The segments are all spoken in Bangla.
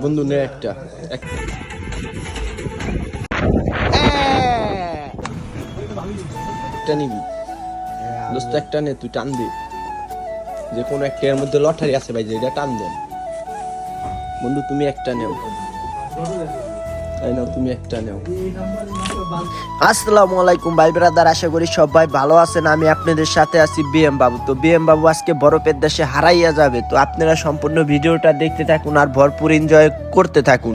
বন্ধু নে একটা নিবি দোস্ত, একটা নে, তুই টান দে, যে কোনো একটা এর মধ্যে লটারি আছে ভাই, যেটা টান দেন। বন্ধু তুমি একটা নেও, তাই নাও, তুমি একটা নেও। আসসালামু আলাইকুম ভাই ব্রাদার, আশা করি সবাই ভালো আছেন। আমি আপনাদের সাথে আছি বিএম বাবু। তো বিএম বাবু আজকে বরফের দেশে হারাইয়া যাবে, তো আপনারা সম্পূর্ণ ভিডিওটা দেখতে থাকুন আর ভরপুর এনজয় করতে থাকুন।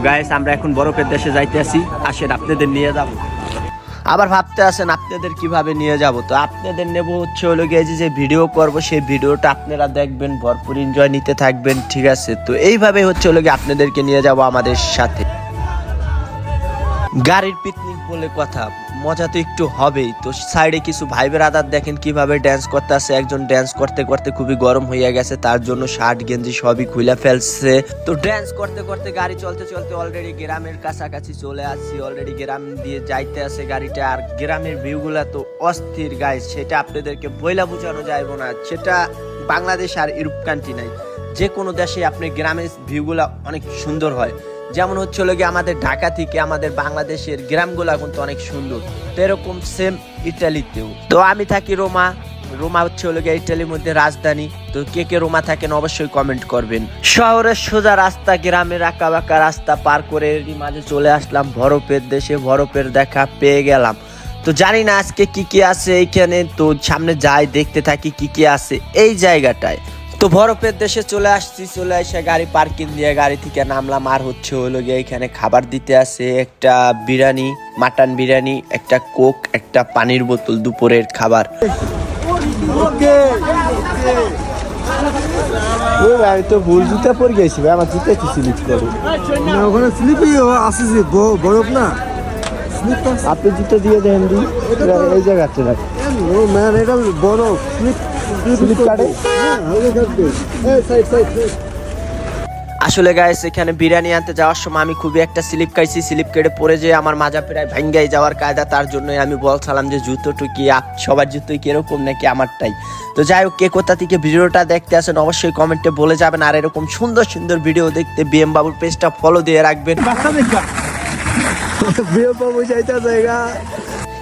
গাইস, আমরা এখন বরফের দেশে যাইতে আছি, আসেন আপনাদের নিয়ে যাব। আবার ভাবতে আছেন আপনাদের কিভাবে নিয়ে যাব, তো আপনাদের নেব হচ্ছে হলো গিয়ে যে ভিডিও করব, সেই ভিডিওটা আপনারা দেখবেন, ভরপুর এনজয় নিতে থাকবেন, ঠিক আছে? তো এইভাবে হচ্ছে হলো গিয়ে আপনাদেরকে নিয়ে যাব আমাদের সাথে। গাড়ির পিকনিক বলে কথা, মজা তো একটু হবেই। তো সাইডে কিছু ভাই ব্রাদার দেখেন কিভাবে ড্যান্স করতে আছে। একজন ড্যান্স করতে করতে খুবই গরম হয়ে গেছে, তার জন্য শার্ট গেঞ্জি সবই খুলে ফেলছে। তো ড্যান্স করতে করতে গাড়ি চলতে চলতে অলরেডি গ্রামের কাছাকাছি চলে আসছি। অলরেডি গ্রাম দিয়ে যাইতে আছে গাড়িটা, আর গ্রামের ভিউগুলা তো অস্থির গাইস, সেটা আপনাদেরকে বইলা বোঝানো যাইব না। সেটা বাংলাদেশ আর ইউরোপ কান্ট্রি নাই, যে কোনো দেশে আপনি গ্রামের ভিউগুলা অনেক সুন্দর হয়। যেমন হচ্ছে হলো গিয়ে আমাদের ঢাকা থেকে আমাদের বাংলাদেশের গ্রামগুলা কিন্তু অনেক সুন্দর, তো এরকম সেম ইটালিতেও। তো আমি থাকি রোমা, রোমা হচ্ছে হলো গিয়ে ইটালির মধ্যে রাজধানী। তো কে কে রোমা থাকেন অবশ্যই কমেন্ট করবেন। শহরের সোজা রাস্তা, গ্রামের আঁকা বাঁকা রাস্তা পার করে এরই মাঝে চলে আসলাম বরফের দেশে। বরফের দেখা পেয়ে গেলাম। তো জানি না আজকে কি কি আছে এইখানে, তো সামনে যাই দেখতে থাকি কি কি আছে এই জায়গাটায়। তো বরফের দেশে চলে আসছি, চলে এসে গাড়ি পার্কিং দিয়ে গাড়ি থেকে নামলাম। আর হচ্ছে হলো গিয়ে এখানে খাবার দিতে আছে, একটা বিরিয়ানি, মাটন বিরিয়ানি, একটা কোক, একটা পানির বোতল, দুপুরের খাবার। আমি তো ভুল জুতা পরে গেছি ভাই, আমার জুতা কি স্লিপ করে না, ওখানে স্লিপই আসছে, বরফ না। আপনি জুতো দিয়ে দেন দি এই জায়গাতে রাখ। ও ম্যান, এটা বরফ স্লিপ স্লিপ কাটে। আসলে গাইস, এখানে বিরিয়ানি আনতে যাওয়ার সময় আমি খুবই একটা স্লিপ খাইছি। স্লিপ কেটে পড়ে যে আমার মাজা প্রায় ভাঙ্গাই যাওয়ার কায়দা, তার জন্যই আমি বলছিলাম যে জুতোটু কি সবার জুতোই কিরকম নাকি আমারটাই। তো যাই হোক, কে কোথা থেকে ভিডিওটা দেখতে আসেন অবশ্যই কমেন্টে বলে যাবেন। আর এরকম সুন্দর সুন্দর ভিডিও দেখতে বিএম বাবুর পেজটা ফলো দিয়ে রাখবেন।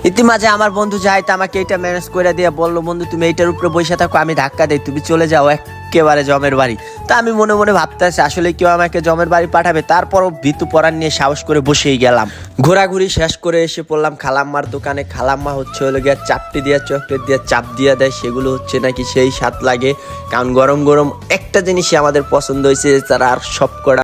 ইতিমাঝে আমার বন্ধু জাহিদ আমাকে এটা ম্যানেজ করে দিয়ে বললো, বন্ধু তুমি এইটার উপরে বসে থাকো, আমি ধাক্কা দেই, তুমি চলে যাও একেবারে জমের বাড়ি। তা আমি মনে মনে ভাবতে আছি আসলে কেউ আমাকে জমের বাড়ি পাঠাবে। তারপরও ভিতু পরান নিয়ে সাহস করে বসেই গেলাম। ঘোরাঘুরি শেষ করে এসে পড়লাম খালাম্মার দোকানে। খালাম্মা হচ্ছে হলো গিয়ে চাপটি দিয়ে চকলেট দিয়ে চাপ দিয়ে দেয়, সেগুলো হচ্ছে নাকি সেই স্বাদ লাগে। কারণ গরম গরম একটা জিনিসই আমাদের পছন্দ হয়েছে, তারা আর সব করা